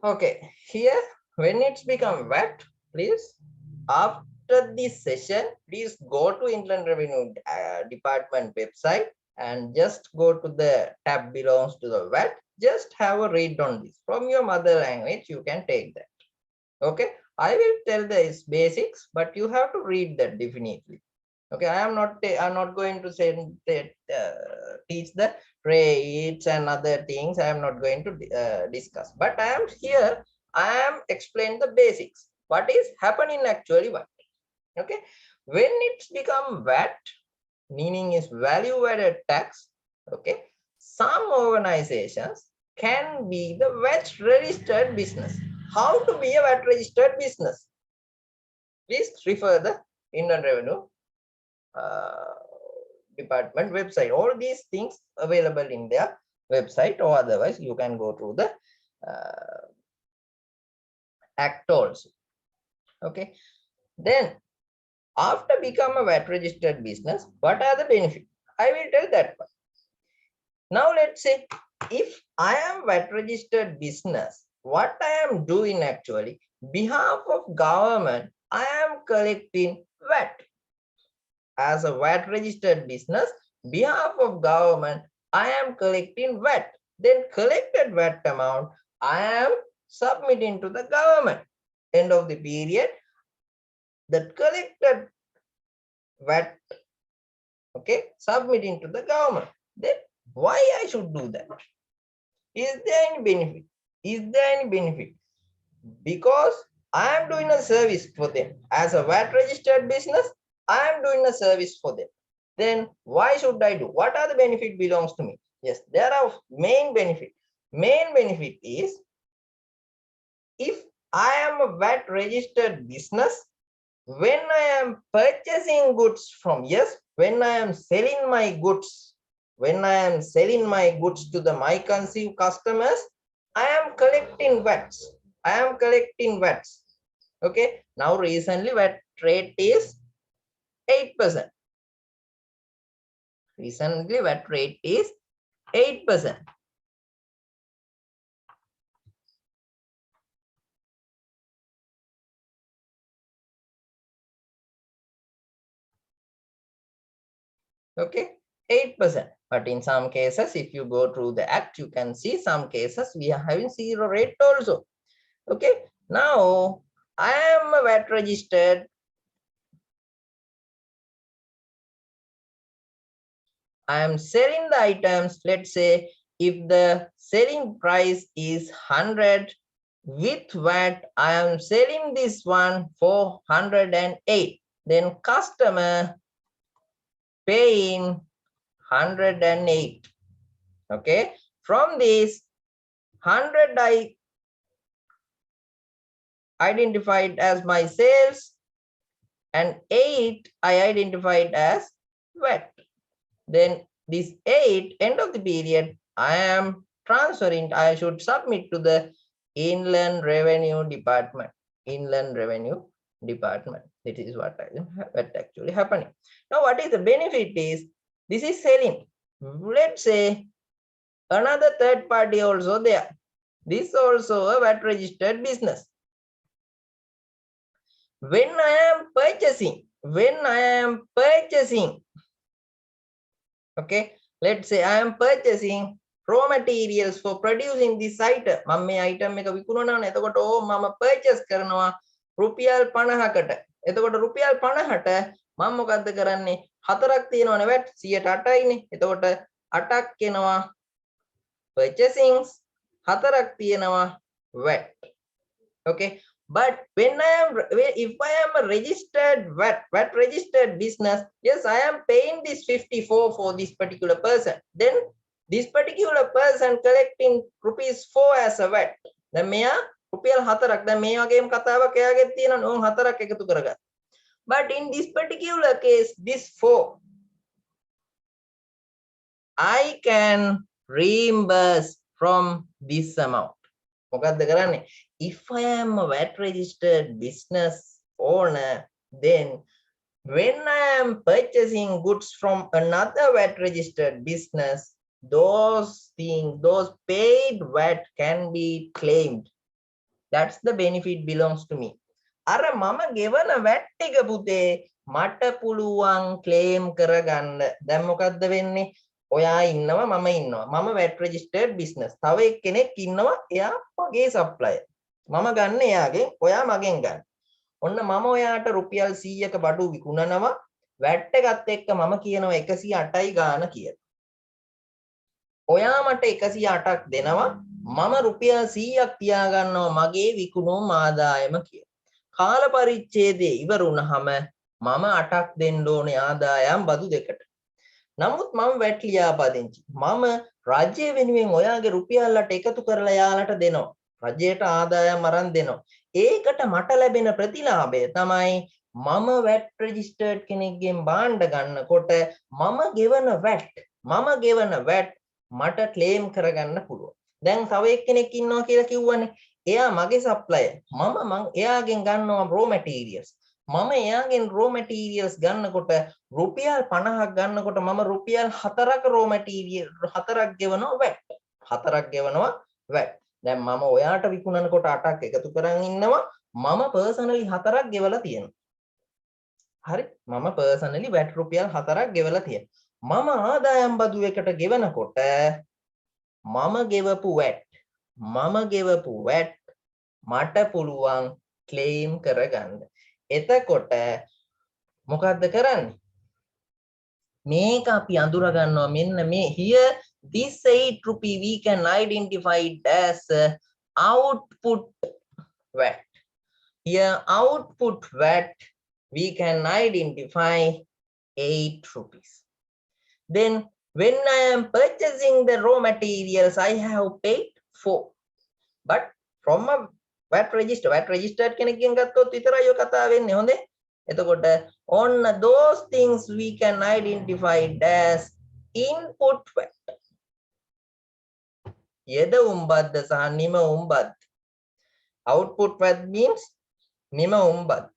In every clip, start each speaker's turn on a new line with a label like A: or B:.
A: Okay, here when it's become VAT, please after this session, please go to Inland Revenue Department website and just go to the tab belongs to the VAT. Just have a read on this from your mother language. You can take that. Okay, I will tell the basics, but you have to read that definitely. Okay, I'm not going to say that teach the rates and other things. I am not going to discuss, but I am here. I am explain the basics. What is happening actually? What? Okay, when it's become VAT, meaning is value added tax. Okay, some organizations can be the VAT registered business. How to be a VAT registered business? Please refer the Inland Revenue Department website. All these things available in their website, or otherwise you can go to the act also. Okay, then after become a VAT registered business, what are the benefits? I will tell that one. Now let's say if I am VAT registered business, what I am doing actually, behalf of government, I am collecting VAT. As a VAT registered business, behalf of government, I am collecting VAT. Then collected VAT amount, I am submitting to the government. End of the period, that collected VAT, okay, submitting to the government. Then why I should do that? Is there any benefit? Is there any benefit? Because I am doing a service for them. As a VAT registered business, I am doing a service for them. Then why should I do? What are the benefit belongs to me? Yes, there are main benefit. Main benefit is if I am a VAT registered business, when I am purchasing goods from, yes, when I am selling my goods, when I am selling my goods to the my consumer customers, I am collecting VATs. I am collecting VATs. Okay. Now recently VAT rate is 8%. Recently VAT rate is 8%. Okay, 8%. But in some cases, if you go through the act, you can see some cases we are having zero rate also. Okay, now I am a VAT registered. I am selling the items. Let's say if the selling price is 100, with VAT, I am selling this one for 108. Then customer paying 108. Okay, from this 100 I identified as my sales and 8 I identified as VAT. Then this 8 end of the period I am transferring, I should submit to the Inland Revenue Department. Inland Revenue Department. This is what actually happening. Now what is the benefit is, this is selling. Let's say another third party also there. This also a VAT registered business. When I am purchasing, okay, let's say I am purchasing raw materials for producing this item. මම මේ item එක විකුණනවා නේ. එතකොට මම purchase කරනවා රුපියල් 50කට. එතකොට රුපියල් 50ට මම මොකද්ද කරන්නේ? හතරක් තියෙනවනේ VAT 108යිනේ. එතකොට 8ක් එනවා purchasing, හතරක් තියෙනවා VAT. Okay, but when if I am a registered VAT registered business, yes, I am paying this 54 for this particular person. Then this particular person collecting rupees 4 as a VAT. Then මෙයා රුපියල් 4ක්. දැන් මේ වගේම කතාවක් එයාගෙත් තියෙනවා. ඕන් 4ක් එකතු කරගන්න. But in this particular case, this 4 I can reimburse from this amount. මොකද්ද කරන්නේ? If I am a VAT registered business owner, then when I am purchasing goods from another VAT registered business, those things, those paid VAT can be claimed. That's the benefit belongs to me. අර මම ගෙවන VAT එක පුතේ මට පුළුවන් claim කරගන්න. දැන් මොකද්ද වෙන්නේ? ඔයා ඉන්නවා මම ඉන්නවා. මම VAT registered business. තව එක්කෙනෙක් ඉන්නවා එයා මගේ supplier. මම ගන්න එයාගෙන් ඔයා මගෙන් ගන්න. ඔන්න මම ඔයාට රුපියල් 100ක බඩු විකුණනවා. VAT එකත් එක්ක මම කියනවා 108යි ගාන කියලා. ඔයා මට 108ක් දෙනවා. මම රුපියල් 100ක් තියාගන්නවා මගේ විකුණුම් ආදායම කියලා. කාල පරිච්ඡේදයේ ඉවර වුණාම මම 8ක් දෙන්න ඕනේ ආදායම් බදු දෙකට. නමුත් මම VAT ලියාපදිංචි. මම රාජ්‍ය වෙනුවෙන් ඔයාගේ රුපියල් 8 එකතු කරලා යාලට දෙනවා. රජයට ආදායම් අරන් දෙනවා. ඒකට මට ලැබෙන ප්‍රතිලාභය තමයි මම VAT registered කෙනෙක්ගෙන් භාණ්ඩ ගන්නකොට මම ගෙවන VAT මට ක්ලේම් කරගන්න පුළුවන්. දැන් තව එක්කෙනෙක් ඉන්නවා කියලා කිව්වනේ. එයා මගේ සප්ලයර්. මම එයාගෙන් ගන්නවා raw materials. මම එයාගෙන් raw materials ගන්නකොට රුපියල් 50ක් ගන්නකොට මම රුපියල් 4ක raw material 4ක් ගෙවනවා VAT. 4ක් ගෙවනවා VAT. දැන් මම ඔයාට විකුණනකොට 8ක් එකතු කරන් ඉන්නවා. මම personally 4ක් ගෙවලා තියෙනවා. හරි? මම personally VAT රුපියල් 4ක් ගෙවලා තියෙනවා. මම ආදායම් බදු එකට ගෙවනකොට මම ගෙවපු VAT මට පුළුවන් claim කරගන්න. එතකොට මොකද්ද කරන්නේ? මේක අපි අඳුර ගන්නවා මෙන්න මේ here this 8 rupee we can identify it as output VAT. Here output VAT we can identify 8 rupees. Then when I am purchasing the raw materials, I have paid 4. But from a VAT registered කෙනෙක්ගෙන් ගත්තොත් විතරයි ඔය කතාව වෙන්නේ. හොඳේ. එතකොට on those things we can identify it as input VAT. යෙදවුම් බද්ද සහ නිමවුම් බද්ද. Output VAT means නිමවුම් Badda.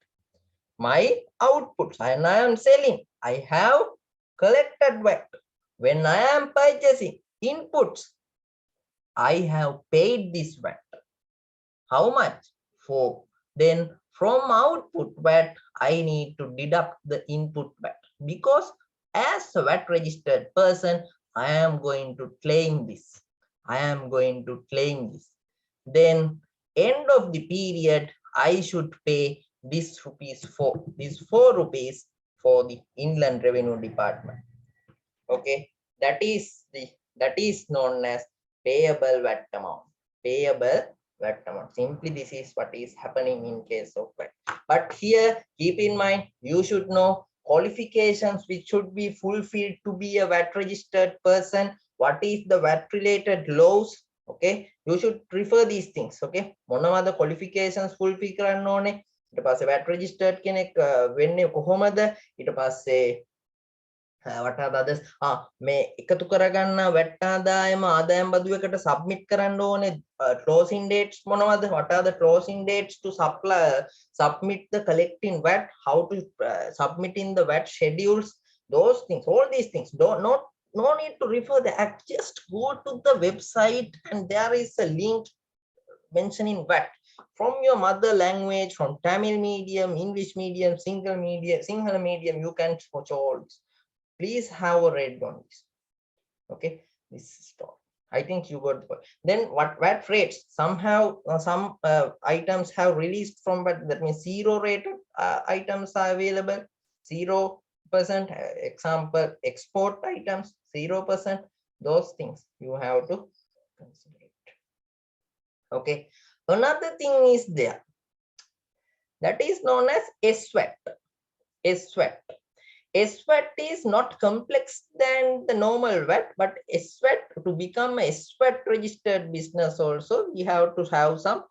A: My outputs and I am selling. I have collected VAT. When I am purchasing inputs, I have paid this VAT. How much? 4. Then from output VAT, I need to deduct the input VAT because as a VAT registered person, I am going to claim this. Then end of the period, I should pay this rupees 4. This 4 rupees for the Inland Revenue Department. Okay, that is known as payable VAT amount. Simply this is what is happening in case of VAT. But here keep in mind, you should know qualifications which should be fulfilled to be a VAT registered person. What is the VAT related laws? Okay, you should refer these things. Okay, මොනවද qualifications fulfill කරන්න ඕනේ? ඊට පස්සේ VAT registered කෙනෙක් වෙන්නේ කොහොමද? ඊට පස්සේ what are the others? මේ එකතු කරගන්න VAT ආදායම් බදු එකට submit කරන්න ඕනේ closing dates මොනවද? What are the closing dates to submit the collecting VAT? How to submit in the VAT schedules? Those things, all these things. No need to refer the act. Just go to the website and there is a link mentioning VAT from your mother language, from Tamil medium, English medium, Sinhala medium. You can watch all this. Please have a read on this. Okay, this is all. I think you got the point. Then what VAT rates? Somehow some items have released from VAT. That means 0 rated items are available. 0%. Example, export items 0%. Those things you have to consider it. Okay. Another thing is there. That is known as SWAT. SWAT is not complex than the normal VAT, but SWAT, to become a SWAT registered business also, we have to have some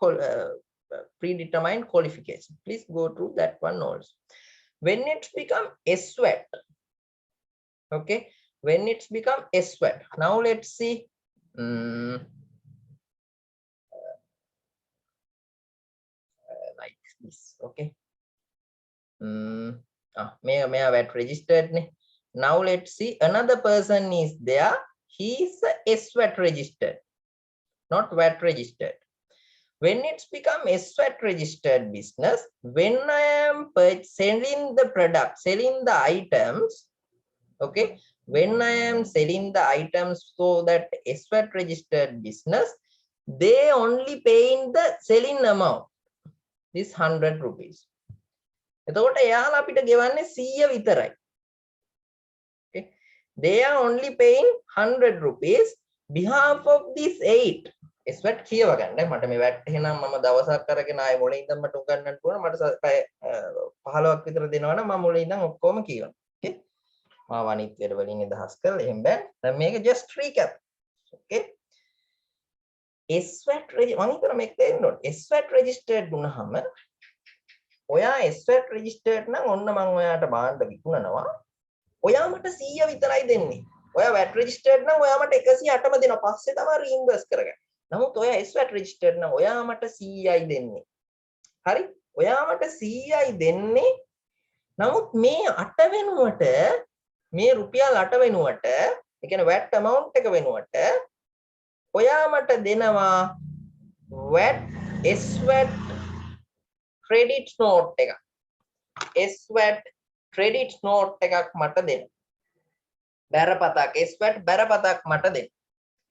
A: predetermined qualification. Please go through that one also. When it's become SWAT, okay, when it's become SWAT. Now let's see. Like this, okay. May VAT registered. Now let's see, another person is there. He is a SWAT registered, not VAT registered. When it's become SWAT registered business, when I am selling the product, selling the items, okay, when I am selling the items so that SWAT registered business, they only paying the selling amount, this 100 rupees. එතකොට එයාලා අපිට ගෙවන්නේ 100 විතරයි. Okay, they are only paying 100 rupees behalf of this 8. SWAT කියව ගන්න මට මේ VAT එහෙනම් මම දවසක් අරගෙන ආයේ මොලේ ඉඳන් මට උගන්නන්න ඕන මට පැය 15ක් විතර දෙනවනම් මම මොලේ ඉඳන් ඔක්කොම කියවනවා. Okay, මාව අනිත් වැඩ වලින් නිදහස් කරලා එහෙම බෑ. දැන් මේක just recap. Okay, SWAT මම හිතන මේක තේරෙන්න ඕනේ. SWAT registered වුණාම ඔයා SWAT registered නම් ඔන්න මම ඔයාට භාණ්ඩ විකුණනවා. ඔයා මට 100 විතරයි දෙන්නේ. ඔයා VAT registered නම් ඔයා මට 108ම දෙනවා. පස්සේ තමයි reimburse කරගන්නේ. නමුත් ඔයා SWAT registered නම් ඔයා මට 100යි දෙන්නේ. හරි? ඔයා මට 100යි දෙන්නේ. නමුත් මේ 8 වෙනුවට මේ රුපියල් 8 වෙනුවට ඒ කියන්නේ VAT amount එක වෙනුවට ඔයා මට දෙනවා VAT SWAT credit note එක. SWAT credit note එකක් මට දෙන්න. බැරපතක් SWAT බැරපතක් මට දෙන්න.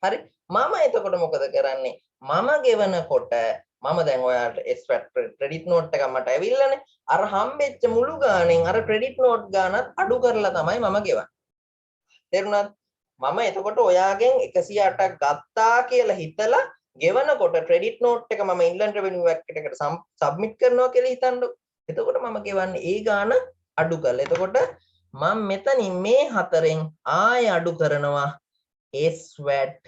A: හරි? මම එතකොට මොකද කරන්නේ? මම ගෙවනකොට මම දැන් ඔයාලට SWAT credit note එකක් මට ඇවිල්ලානේ. අර හම්බෙච්ච මුළු ගාණෙන් අර credit note ගාණත් අඩු කරලා තමයි මම ගෙවන්නේ. තේරුණාද? මම එතකොට ඔයාගෙන් 108ක් ගත්තා කියලා හිතලා ගෙවනකොට credit note එක මම inland revenue act එකට submit කරනවා කියලා හිතන්නකො. එතකොට මම ගෙවන්නේ ඒ ගාණ අඩු කරලා. එතකොට මම මෙතනින් මේ හතරෙන් ආය අඩු කරනවා SWAT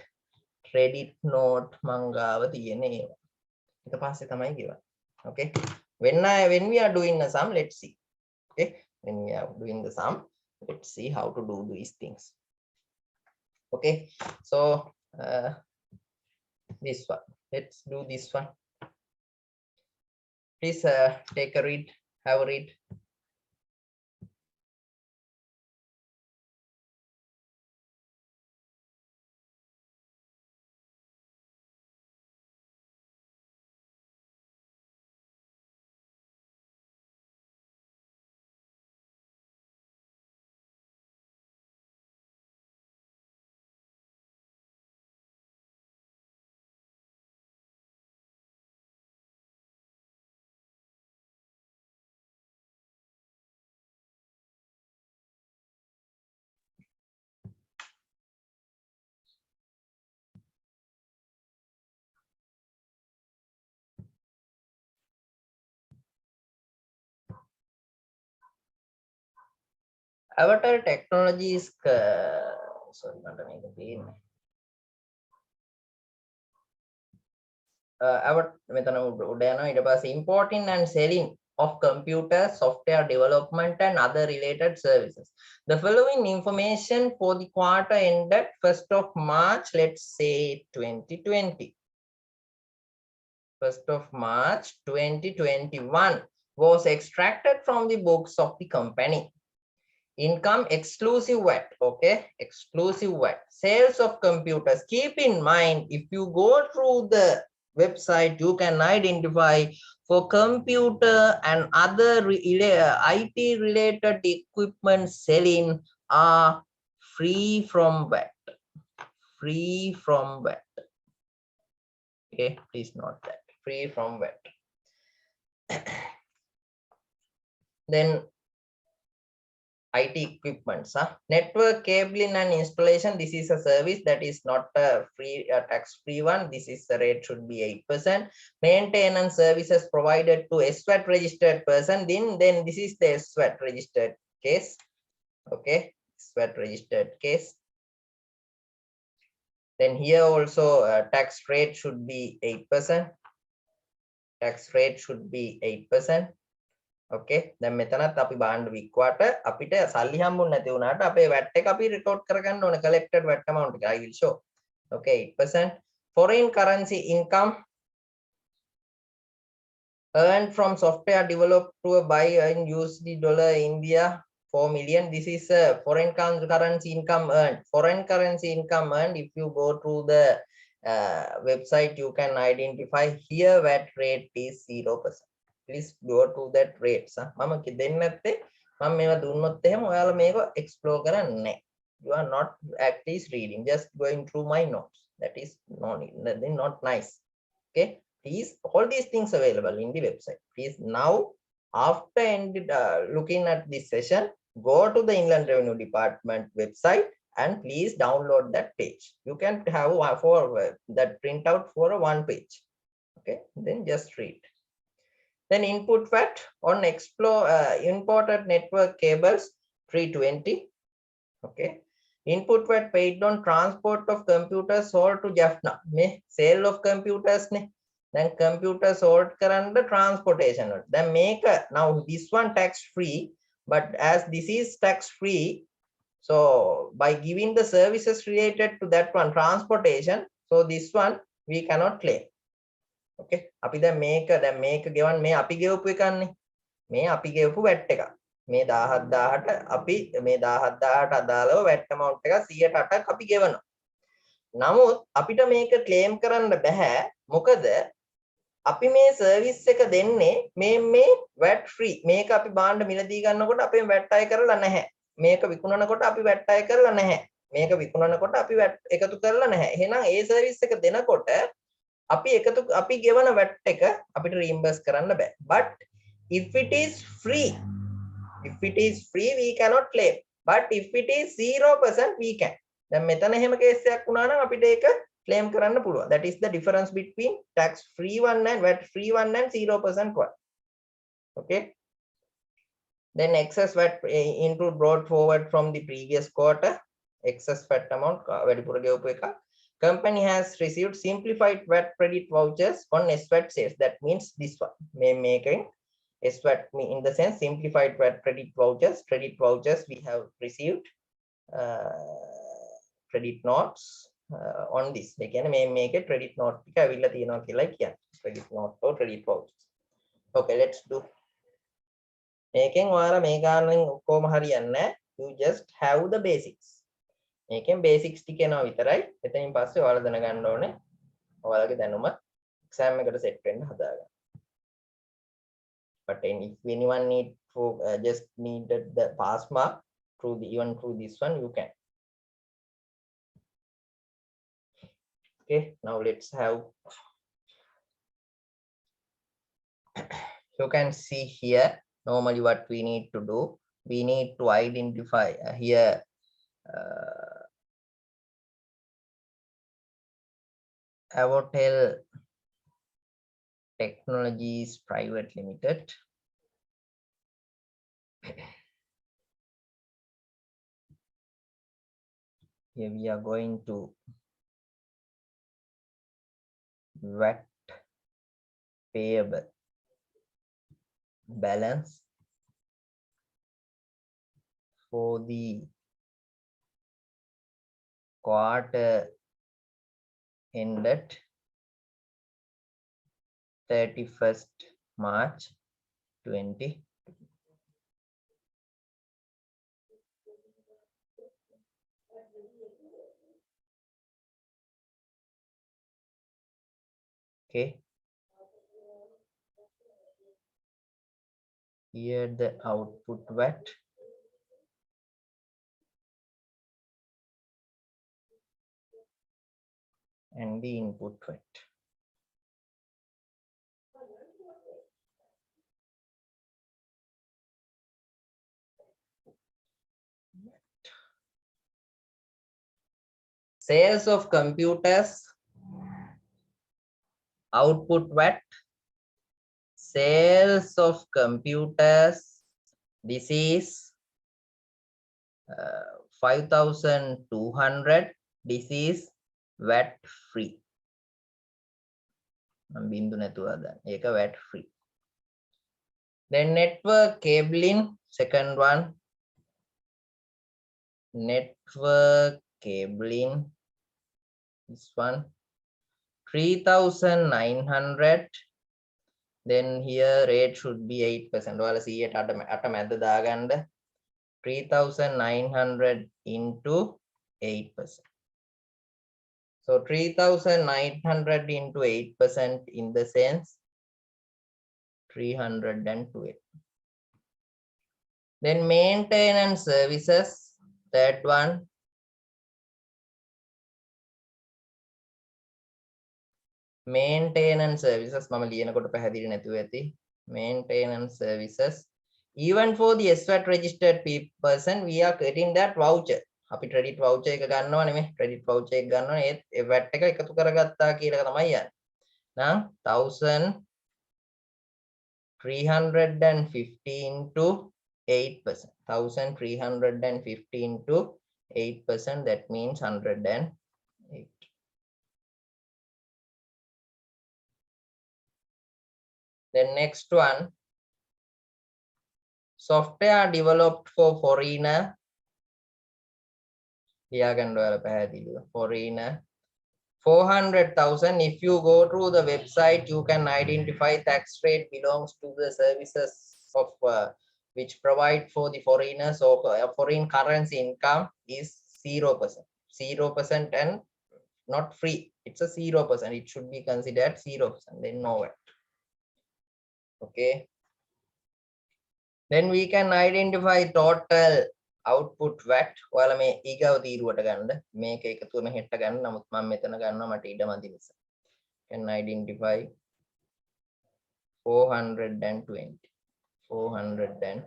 A: credit note මංගාව තියෙන ඒවා. ඊට පස්සේ තමයි ගෙවන්නේ. Okay, when we are doing the sum, let's see. Okay, when we are doing the sum, let's see how to do these things. Okay, so this one, let's do this one. Please take a read, have a read. Avatar Technologies sorry, මට මේක තියෙන්නේ. මෙතන උඩ යනවා ඊට පස්සේ importing and selling of computer software development and other related services. The following information for the quarter ended 1st of March, let's say 2020. 1st of March 2021 was extracted from the books of the company. Income exclusive VAT, okay, exclusive VAT. Sales of computers. Keep in mind, if you go through the website, you can identify for computer and other IT related equipment selling are free from VAT. Free from VAT. Okay, please note that. Free from VAT. Then IT equipments, network cabling and installation. This is a service that is not a free tax-free one. This is the rate should be 8%. Maintenance services provided to SWAT registered person. Then this is the SWAT registered case. Okay, SWAT registered case. Then here also tax rate should be 8%. Tax rate should be 8%. Okay, දැන් මෙතනත් අපි බාණ්ඩ වික්වාට අපිට සල්ලි හම්බුනේ නැති වුණාට අපේ VAT එක අපි රෙකෝඩ් කරගන්න ඕනේ collected VAT amount එක. I will show. Okay, 8%. Foreign currency income earned from software developed to a buy in USD dollar India 4 million. This is a foreign currency income earned. Foreign currency income earned, if you go through the website, you can identify here VAT rate is 0%. Please go to that rates. Mama explore karane. You are not at least reading, just going through my notes. That is not nice. Okay, please, all these things available in the website. Please now, after looking at this session, go to the Inland Revenue Department website and please download that page. You can have for that printout for a one page. Okay, then just read. Then input VAT on imported network cables 320. Okay, input VAT paid on transport of computers sold to Jaffna. Me sale of computers ne. Then computer sold the transportation. Then make now this one tax free, but as this is tax free, so by giving the services related to that one transportation, so this one we cannot claim. Okay, අපි දැන් මේක ගෙවන් මේ අපි ගෙවපු එකන්නේ. මේ අපි ගෙවපු VAT එක. මේ 17000ට අපි මේ 17000ට අදාළව VAT amount එක 108ක් අපි ගෙවනවා. නමුත් අපිට මේක claim කරන්න බෑ. මොකද අපි මේ service එක දෙන්නේ මේ VAT free. මේක අපි භාණ්ඩ මිලදී ගන්නකොට අපේ VAT අය කරලා නැහැ. මේක විකුණනකොට අපි VAT අය කරලා නැහැ. මේක විකුණනකොට අපි VAT එකතු කරලා නැහැ. එහෙනම් ඒ service එක දෙනකොට අපි ගෙවන VAT එක අපිට reimburse කරන්න බෑ. But if it is free, we cannot claim. But if it is 0%, we can. දැන් මෙතන එහෙම කේස් එකක් වුණා නම් අපිට ඒක claim කරන්න පුළුවන්. That is the difference between tax free one and VAT free one and 0% one. Okay. Then excess VAT input brought forward from the previous quarter. Excess VAT amount වැඩිපුර ගෙවපු එක. Company has received simplified VAT credit vouchers on SVAT sales. That means this one. Making SVAT in the sense simplified VAT credit vouchers. Credit vouchers we have received credit notes on this. They can make a credit note. Credit note or credit vouchers. Okay, let's do. Making you just have the basics. මේකෙන් basics ටික එනවා විතරයි. එතනින් පස්සේ ඔයාලා දැනගන්න ඕනේ ඔයාලගේ දැනුම එක්සෑම් එකට සෙට් වෙන්න හදාගන්න. But if anyone need to just needed the pass mark through even through this one, you can. Okay, now let's have. You can see here normally what we need to do. We need to identify here. Avotel Technologies Private Limited. Here we are going to VAT payable balance for the quarter ended 31st March 20. Okay. Here the output VAT. And the input VAT. Sales of computers, output VAT. Sales of computers, this is 5,200. This is VAT free. බින්දු නැතුව දාන්න. ඒක VAT free. Then network cabling, second one. Network cabling, this one 3,900. Then here rate should be 8%. ඔයාලා 100ට අට මැද දාගන්න. 3,900 into 8%. So 3,900 into 8% in the sense 312. Then maintenance services, that one. Maintenance services, maintenance services. Even for the SWAT registered person, we are getting that voucher. අපි credit voucher එක ගන්නවා නෙමෙයි, credit voucher එක ගන්නවා ඒත් ඒ VAT එක එකතු කරගත්තා කියලා එක තමයි යන්නේ. නම් 1,350 into 8%. 1,350 into 8%, that means 108. Then next one, software developed for foreigner. Foreigner. 400,000. If you go to the website, you can identify tax rate belongs to the services of which provide for the foreigners, or foreign currency income is 0%. 0% and not free. It's a 0%. It should be considered 0%. Then no VAT. Okay. Then we can identify total output VAT. ඔයාලා මේ ඊගව තීරුවට ගන්න. මේක එකතුවම හෙට්ට ගන්න. නමුත් මම මෙතන ගන්නවා මට ඉඩ මදි නිසා. Can identify 420. 420.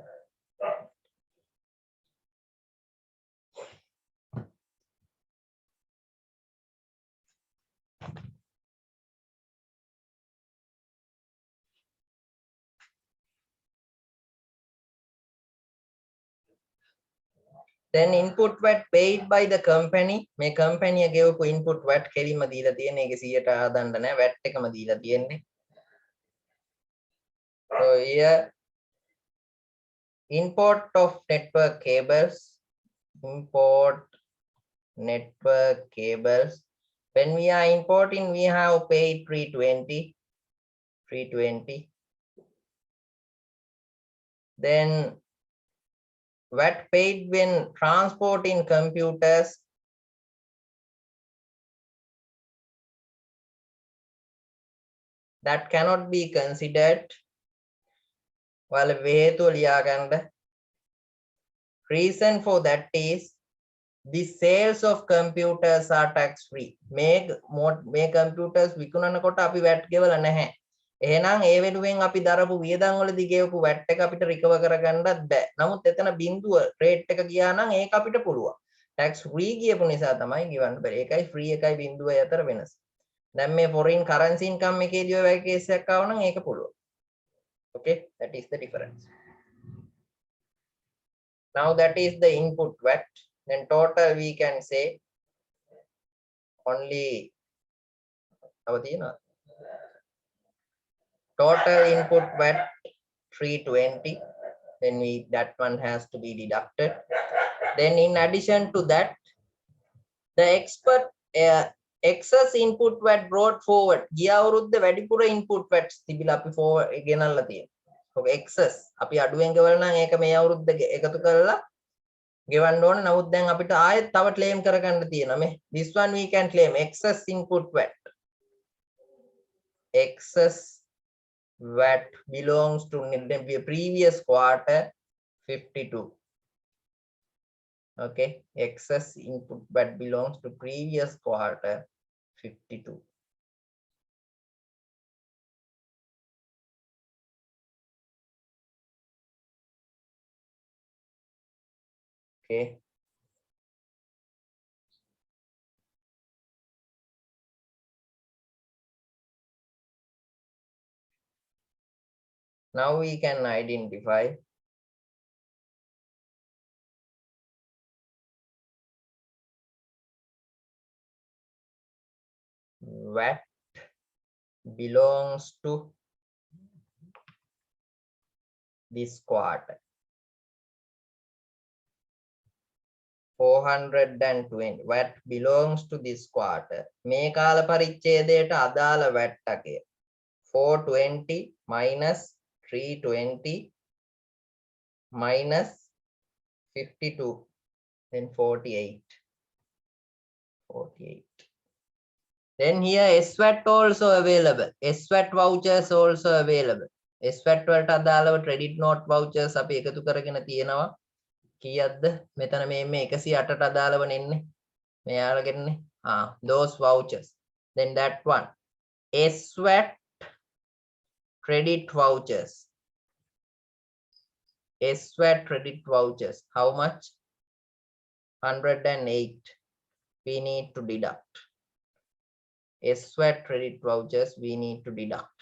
A: Then input VAT paid by the company. මේ company එක ගෙවපු input VAT කෙලින්ම දීලා තියෙන. ඒකේ 100ට ආදන්න නැහැ. VAT එකම දීලා තියෙන්නේ. So here import of network cables. Import network cables. When we are importing, we have paid 320. 320. Then VAT paid when transporting computers. That cannot be considered. Reason for that is the sales of computers are tax free. Make computers විකුණන කොට අපි VAT ගෙවලා නැහැ. එහෙනම් ඒ වෙනුවෙන් අපි දරපු වියදම් වලදී ගෙවපු VAT එක අපිට රිකවර් කරගන්නත් බෑ. නමුත් එතන බිඳුව රේට් එක ගියා නම් ඒක අපිට පුළුවන්. tax free කියපු නිසා තමයි ගෙවන්න බැරි. ඒකයි free එකයි බිඳුවයි අතර වෙනස. දැන් මේ foreign currency income එකේදී ඔය වගේ කේස් එකක් ආව නම් ඒක පුළුවන්. Okay, that is the difference. Now that is the input VAT. Then total we can say only total input VAT 320. Then that one has to be deducted. Then in addition to that, the excess input VAT brought forward. ගිය අවුරුද්ද වැඩිපුර input VAT තිබිලා අපි ගෙනල්ලා තියෙනවා. excess අපි අඩුවෙන් ගෙවලා නම් ඒක මේ අවුරුද්ද එකතු කරලා ගෙවන්න ඕන. නමුත් දැන් අපිට ආයෙත් තව claim කරගන්න තියෙනවා මේ. This one we can claim excess input VAT. Excess VAT belongs to the previous quarter 52. Okay, excess input VAT belongs to previous quarter 52. Okay. Now we can identify VAT belongs to this quarter. 420. VAT belongs to this quarter. මේ කාල පරිච්ඡේදයට අදාළ VAT එකේ 420 minus 320 minus 52, then 48. 48. Then here SWAT also available. SWAT vouchers also available. SWAT වලට අදාළව credit note vouchers අපි එකතු කරගෙන තියෙනවා. කීයක්ද? මෙතන මේ 108ට අදාළව නෙන්නේ. මෙයාලගෙන්නේ. those vouchers. Then that one. SWAT credit vouchers. SWAT credit vouchers. How much? 108. We need to deduct. SWAT credit vouchers we need to deduct.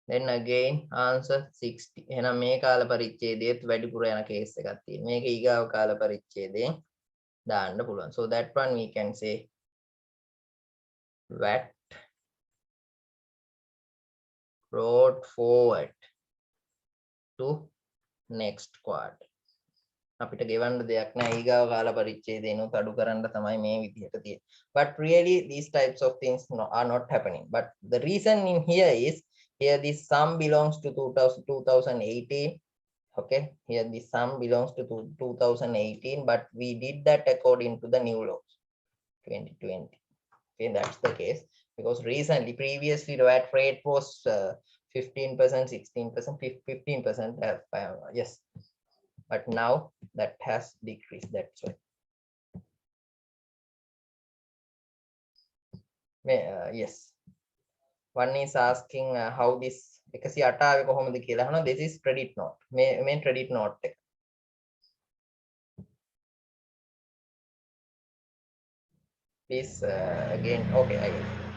A: Then again answer 60. එහෙනම් මේ කාල පරිච්ඡේදයේත් වැඩිපුර යන කේස් එකක් තියෙනවා. මේක ඊගාව කාල පරිච්ඡේදයෙන් දාන්න පුළුවන්. So that one we can say VAT brought forward to next quarter. අපිට ගෙවන්න දෙයක් නැහැ ඊගාව කාල පරිච්ඡේදේනොත් අඩු කරන්න තමයි මේ විදිහට තියෙන්නේ. But really these types of things are not happening. But the reason in here is here this sum belongs to 2018. Okay, here this sum belongs to 2018, but we did that according to the new laws 2020. Okay, that's the case because recently previously the VAT rate was 15%, 16%, 15%. Yes. But now that has decreased. That's why. Yes. One is asking how this 108 ආවේ කොහොමද කියලා අහනවා. This is credit note. මේ credit note එක. Please again. Okay, I will.